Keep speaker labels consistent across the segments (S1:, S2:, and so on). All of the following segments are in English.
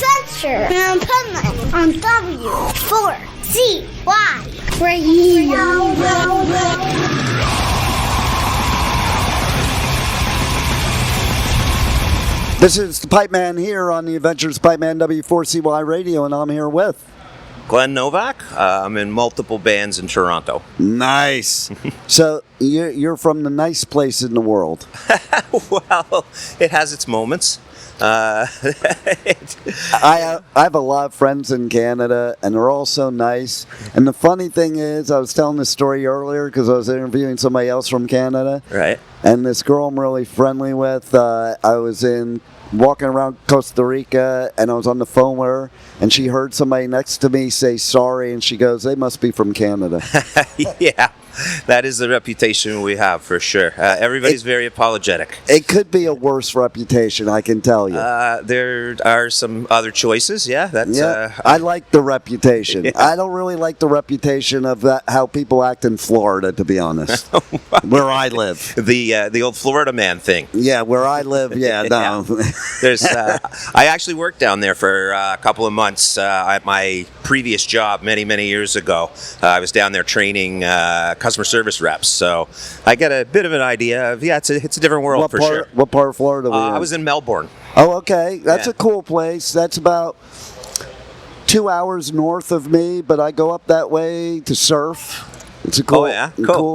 S1: adventure in Finland on W4CY Radio.
S2: This is the Pipe Man here on the Adventures Pipe Man W4CY Radio, and I'm here with
S3: Glenn Novak. I'm in multiple bands in Toronto.
S2: Nice. So you're from the nice place in the world.
S3: Well, it has its moments.
S2: I have a lot of friends in Canada, and they're all so nice. And the funny thing is, I was telling this story earlier because I was interviewing somebody else from Canada.
S3: Right.
S2: And this girl I'm really friendly with, I was walking around Costa Rica, and I was on the phone with her, and she heard somebody next to me say sorry, and she goes, they must be from Canada.
S3: Yeah, that is the reputation we have for sure. Everybody's very apologetic.
S2: It could be a worse reputation, I can tell you.
S3: There are some other choices, yeah.
S2: I like the reputation.
S3: Yeah.
S2: I don't really like the reputation of how people act in Florida, to be honest, where I live.
S3: The old Florida man thing.
S2: Yeah, where I live, no.
S3: Yeah. There's, I actually worked down there for a couple of months at my previous job many years ago. I was down there training customer service reps, so I get a bit of an idea of, it's a different world for sure.
S2: What part of Florida were you in?
S3: I was in Melbourne.
S2: Oh, okay. That's a cool place. That's about 2 hours north of me, but I go up that way to surf. It's a cool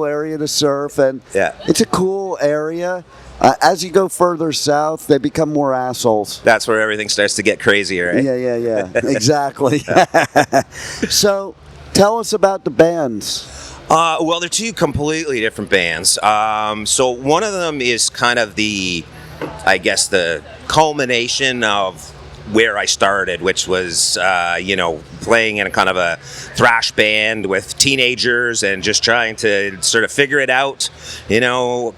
S2: area to surf, and it's a cool area. As you go further south, they become more assholes.
S3: That's where everything starts to get crazier, right?
S2: Yeah. Exactly. So, tell us about the bands.
S3: Well, they're two completely different bands. So one of them is kind of the culmination of where I started, which was, playing in a kind of a thrash band with teenagers and just trying to sort of figure it out. How do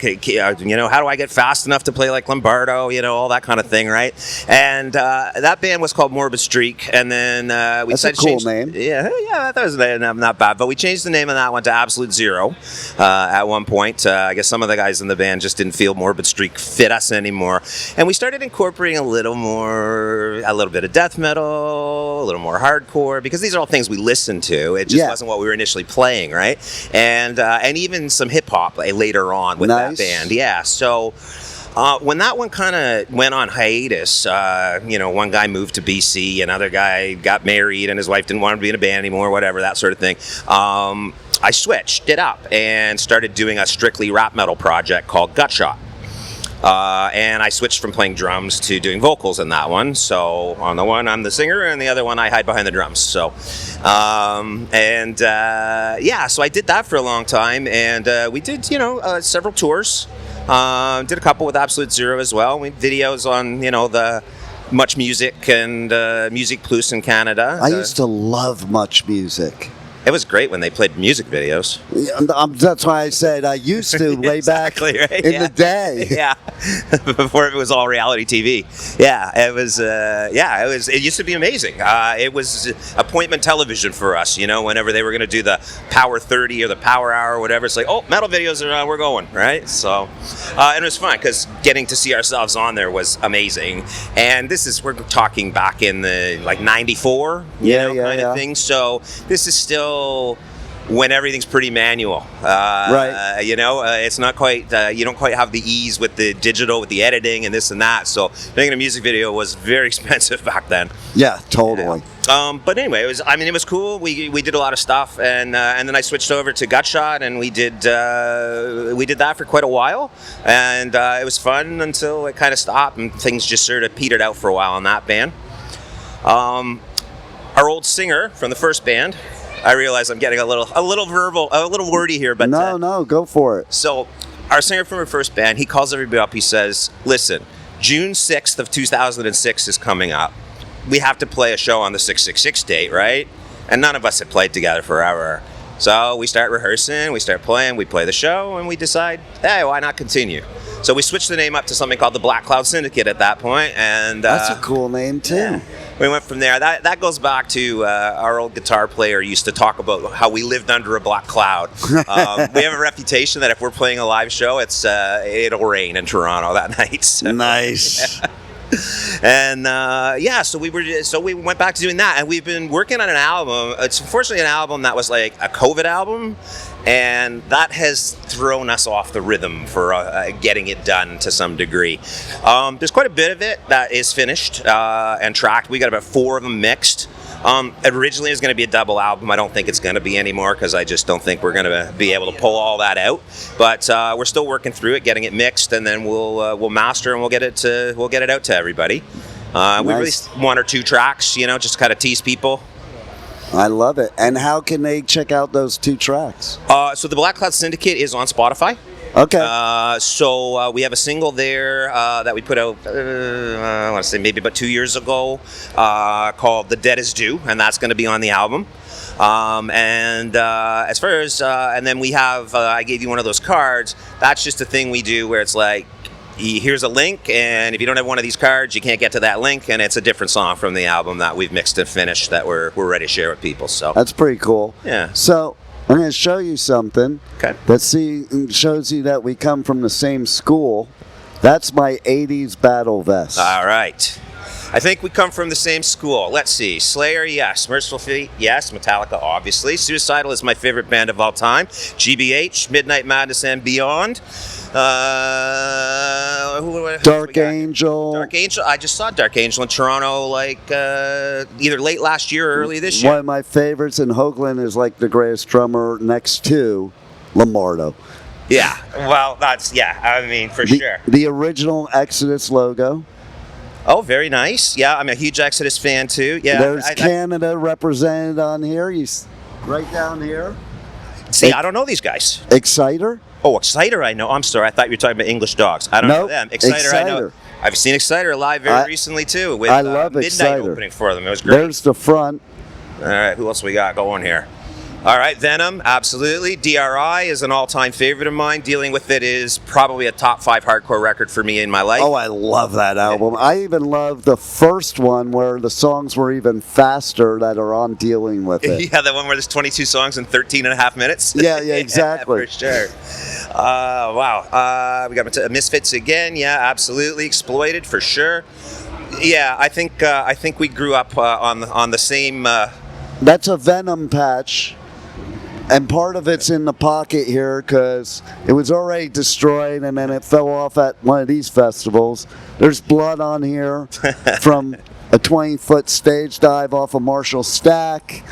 S3: I get fast enough to play like Lombardo? All that kind of thing, right? And that band was called Morbid Streak, and then we
S2: decided to change. That's a cool name.
S3: Yeah, that was not bad. But we changed the name of that one to Absolute Zero at one point. I guess some of the guys in the band just didn't feel Morbid Streak fit us anymore, and we started incorporating a little bit of death metal, a little more hardcore, because these are all things we listened to. It just wasn't what we were initially playing, right? And even some hip hop later on with that band. Yeah. So when that one kind of went on hiatus, one guy moved to BC, another guy got married, and his wife didn't want to be in a band anymore, whatever, that sort of thing. I switched it up and started doing a strictly rap metal project called Gutshot. And I switched from playing drums to doing vocals in that one. So on the one, I'm the singer, and the other one, I hide behind the drums. So, so I did that for a long time, and we did, several tours. Did a couple with Absolute Zero as well. We did videos on, the MuchMusic and Musique Plus in Canada.
S2: I used to love MuchMusic.
S3: It was great when they played music videos.
S2: That's why I said I used to way back in the day.
S3: Yeah, before it was all reality TV. Yeah, it was. It used to be amazing. It was appointment television for us. Whenever they were going to do the Power 30 or the Power Hour or whatever, it's like, oh, metal videos are we're going, right? So, and it was fun because getting to see ourselves on there was amazing. And we're talking back in the '94, kind of thing. So this is still when everything's pretty manual, right? It's not quite. You don't quite have the ease with the digital, with the editing and this and that. So making a music video was very expensive back then.
S2: Yeah, totally.
S3: But anyway, it was cool. We did a lot of stuff, and then I switched over to Gutshot, and we did that for quite a while, and it was fun until it kind of stopped, and things just sort of petered out for a while in that band. Our old singer from the first band. I realize I'm getting a little verbal, a little wordy here, but
S2: no, go for it.
S3: So, our singer from our first band, he calls everybody up. He says, "Listen, June 6th of 2006 is coming up. We have to play a show on the 666 date, right?" And none of us had played together forever. So we start rehearsing, we start playing, we play the show, and we decide, hey, why not continue? So we switched the name up to something called the Blackcloud Syndicate at that point, and
S2: that's a cool name too.
S3: Yeah. We went from there. That goes back to our old guitar player used to talk about how we lived under a black cloud. We have a reputation that if we're playing a live show, it'll rain in Toronto that night. So.
S2: Nice.
S3: And so we went back to doing that, and we've been working on an album. It's unfortunately an album that was like a COVID album, and that has thrown us off the rhythm for getting it done to some degree. There's quite a bit of it that is finished and tracked. We got about 4 of them mixed. Originally it was going to be a double album. I don't think it's going to be anymore because I just don't think we're going to be able to pull all that out. But we're still working through it, getting it mixed, and then we'll master and we'll get it out to everybody.
S2: Nice.
S3: We released 1 or 2 tracks, just to kind of tease people.
S2: I love it. And how can they check out those 2 tracks?
S3: So the Blackcloud Syndicate is on Spotify.
S2: Okay.
S3: So we have a single there that we put out, I want to say maybe about 2 years ago, called "The Dead Is Due," and that's going to be on the album. As far as, and then we have, I gave you one of those cards. That's just a thing we do where it's like, here's a link, and if you don't have one of these cards, you can't get to that link, and it's a different song from the album that we've mixed and finished that we're ready to share with people. So
S2: that's pretty cool.
S3: Yeah.
S2: So I'm going to show you something that shows you that we come from the same school. That's my 80s battle vest.
S3: All right. I think we come from the same school. Let's see. Slayer, yes. Merciful Fate, yes. Metallica, obviously. Suicidal is my favorite band of all time. GBH, Midnight Madness and Beyond.
S2: Dark Angel.
S3: Dark Angel. I just saw Dark Angel in Toronto either late last year or early this year.
S2: One of my favorites, and Hoagland is like the greatest drummer next to Lombardo.
S3: Yeah. Well, for sure.
S2: The original Exodus logo.
S3: Oh, very nice. Yeah, I'm a huge Exodus fan too. Yeah.
S2: There's Canada represented on here. Right down here.
S3: See, I don't know these guys.
S2: Exciter?
S3: Oh, Exciter, I know. I'm sorry. I thought you were talking about English Dogs. I don't know them. Exciter, I know. I've seen Exciter live very recently too. With
S2: I love
S3: Midnight
S2: Exciter.
S3: Opening for them. It was great.
S2: There's the front.
S3: All right, who else we got going here? All right, Venom, absolutely. DRI is an all-time favorite of mine. Dealing with it is probably a top 5 hardcore record for me in my life.
S2: Oh, I love that album. I even love the first one where the songs were even faster that are on Dealing with It.
S3: Yeah, the one where there's 22 songs in 13 and a half minutes.
S2: Yeah, exactly.
S3: For sure. Wow. We got Misfits again. Yeah, absolutely. Exploited for sure. Yeah, I think we grew up on the same.
S2: That's a Venom patch. And part of it's in the pocket here because it was already destroyed and then it fell off at one of these festivals. There's blood on here from a 20-foot stage dive off a Marshall Stack.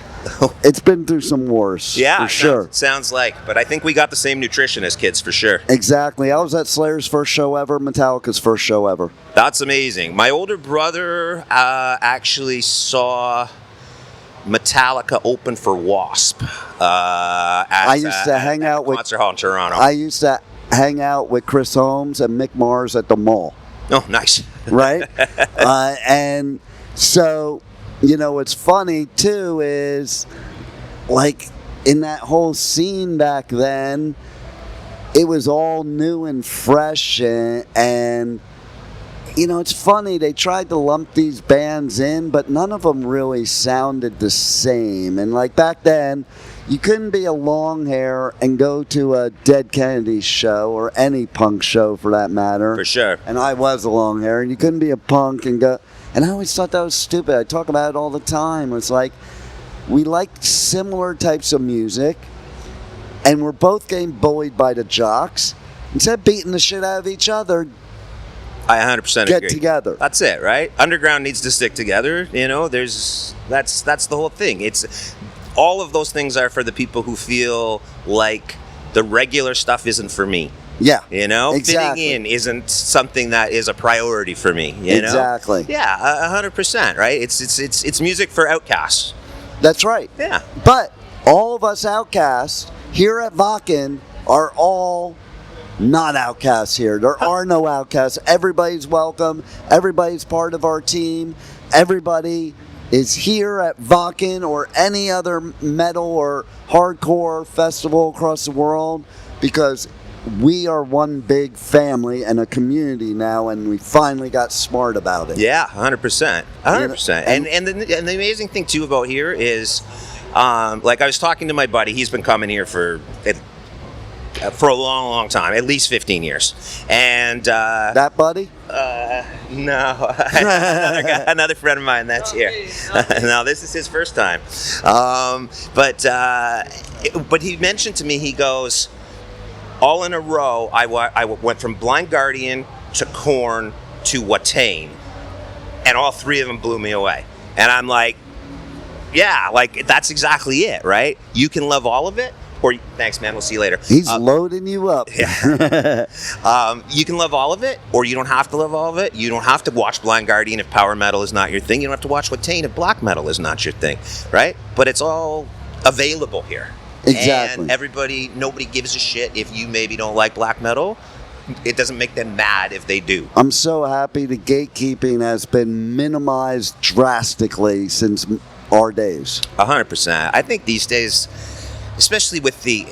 S2: It's been through some wars, for sure.
S3: Sounds like, but I think we got the same nutrition as kids, for sure.
S2: Exactly. I was at Slayer's first show ever, Metallica's first show ever.
S3: That's amazing. My older brother actually saw Metallica open for Wasp.
S2: I used to hang out with
S3: Concert Hall in Toronto.
S2: I used to hang out with Chris Holmes and Mick Mars at the mall.
S3: Oh, nice.
S2: Right? And so, what's funny too is, like, in that whole scene back then, it was all new and fresh, and it's funny, they tried to lump these bands in, but none of them really sounded the same. And like back then, you couldn't be a long hair and go to a Dead Kennedys show or any punk show for that matter.
S3: For sure.
S2: And I was a long hair, and you couldn't be a punk and go. And I always thought that was stupid. I talk about it all the time. It's like, we like similar types of music, and we're both getting bullied by the jocks. Instead of beating the shit out of each other,
S3: I 100% agree.
S2: Get together.
S3: That's it, right? Underground needs to stick together. That's the whole thing. It's all of those things are for the people who feel like the regular stuff isn't for me.
S2: Yeah.
S3: Exactly. Fitting in isn't something that is a priority for me.
S2: Exactly.
S3: Yeah, 100%. Right. It's music for outcasts.
S2: That's right.
S3: Yeah.
S2: But all of us outcasts here at Wacken are all not outcasts here. There are no outcasts. Everybody's welcome. Everybody's part of our team. Everybody is here at Wacken or any other metal or hardcore festival across the world because we are one big family and a community now, and we finally got smart about it.
S3: Yeah, 100%. 100%. And the amazing thing, too, about here is, like I was talking to my buddy. He's been coming here for a long, long time, at least 15 years. And
S2: that buddy?
S3: No, another friend of mine that's here. No, this is his first time. But he mentioned to me, he goes, all in a row, I went from Blind Guardian to Korn to Wacken, and all three of them blew me away. And I'm like, yeah, like that's exactly it, right? You can love all of it, or thanks, man. We'll see you later.
S2: He's loading you up.
S3: Yeah. You can love all of it, or you don't have to love all of it. You don't have to watch Blind Guardian if power metal is not your thing. You don't have to watch Wacken if black metal is not your thing, right? But it's all available here.
S2: Exactly.
S3: And nobody gives a shit if you maybe don't like black metal. It doesn't make them mad if they do.
S2: I'm so happy the gatekeeping has been minimized drastically since our days.
S3: 100%. I think these days, especially with the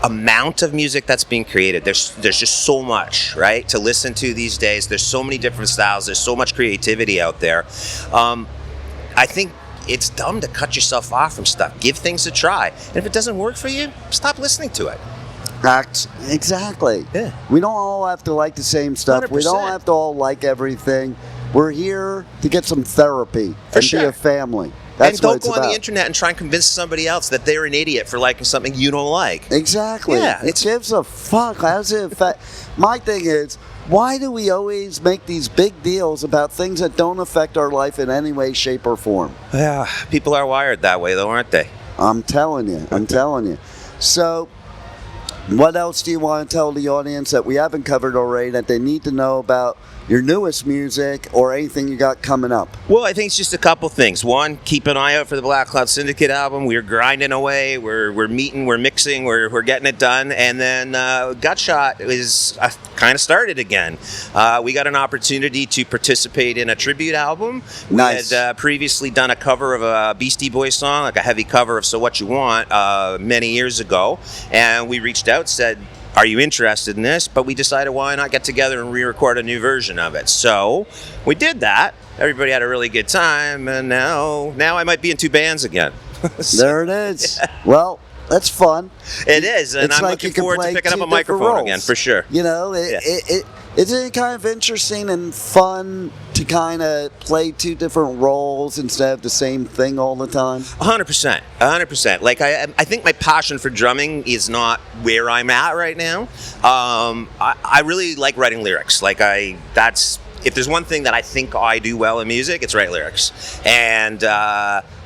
S3: amount of music that's being created, there's just so much, right, to listen to these days. There's so many different styles. There's so much creativity out there. I think it's dumb to cut yourself off from stuff. Give things a try. And if it doesn't work for you, stop listening to it.
S2: Exactly.
S3: Yeah.
S2: We don't all have to like the same stuff.
S3: 100%.
S2: We don't have to all like everything. We're here to get some therapy and be a family. That's
S3: and don't
S2: what it's
S3: go on
S2: about.
S3: the internet and try and convince somebody else that they're an idiot for liking something you don't like.
S2: Exactly.
S3: Yeah,
S2: it gives a fuck. How's it affect? My thing is, why do we always make these big deals about things that don't affect our life in any way, shape, or form?
S3: Yeah, people are wired that way, though, aren't they?
S2: I'm telling you. I'm telling you. So, what else do you want to tell the audience that we haven't covered already that they need to know about your newest music or anything you got coming up?
S3: Well, I think it's just a couple things. One, keep an eye out for the Blackcloud Syndicate album. We're grinding away. We're meeting. We're mixing. We're getting it done. And then Gutshot is kind of started again. We got an opportunity to participate in a tribute album.
S2: Nice.
S3: We had previously done a cover of a Beastie Boys song, like a heavy cover of So What You Want, many years ago. And we reached out, said, are you interested in this? But we decided, why not get together and re-record a new version of it? So we did that. Everybody had a really good time, and now I might be in two bands again.
S2: There it is. Yeah. Well, that's fun.
S3: It is, and
S2: it's
S3: I'm
S2: like
S3: looking forward to picking up a microphone
S2: roles
S3: again, for sure.
S2: You know, isn't it kind of interesting and fun to kind of play two different roles instead of the same thing all the time?
S3: 100%. 100%. Like, I think my passion for drumming is not where I'm at right now. I really like writing lyrics. Like, if there's one thing that I think I do well in music, it's write lyrics. And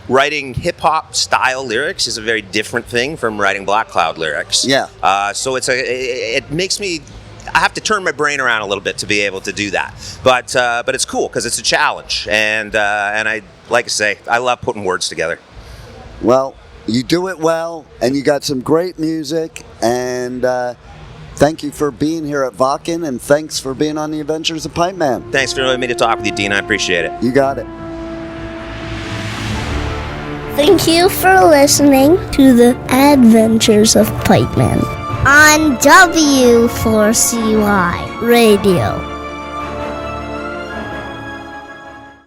S3: writing hip-hop style lyrics is a very different thing from writing Blackcloud lyrics.
S2: Yeah.
S3: So it makes me... I have to turn my brain around a little bit to be able to do that, but it's cool because it's a challenge, and I like I say, I love putting words together.
S2: Well, you do it well, and you got some great music, and thank you for being here at Wacken, and thanks for being on the Adventures of Pipe Man.
S3: Thanks for letting me to talk with you, Dean. I appreciate it.
S2: You got it.
S1: Thank you for listening to the Adventures of Pipe Man on W4CY Radio.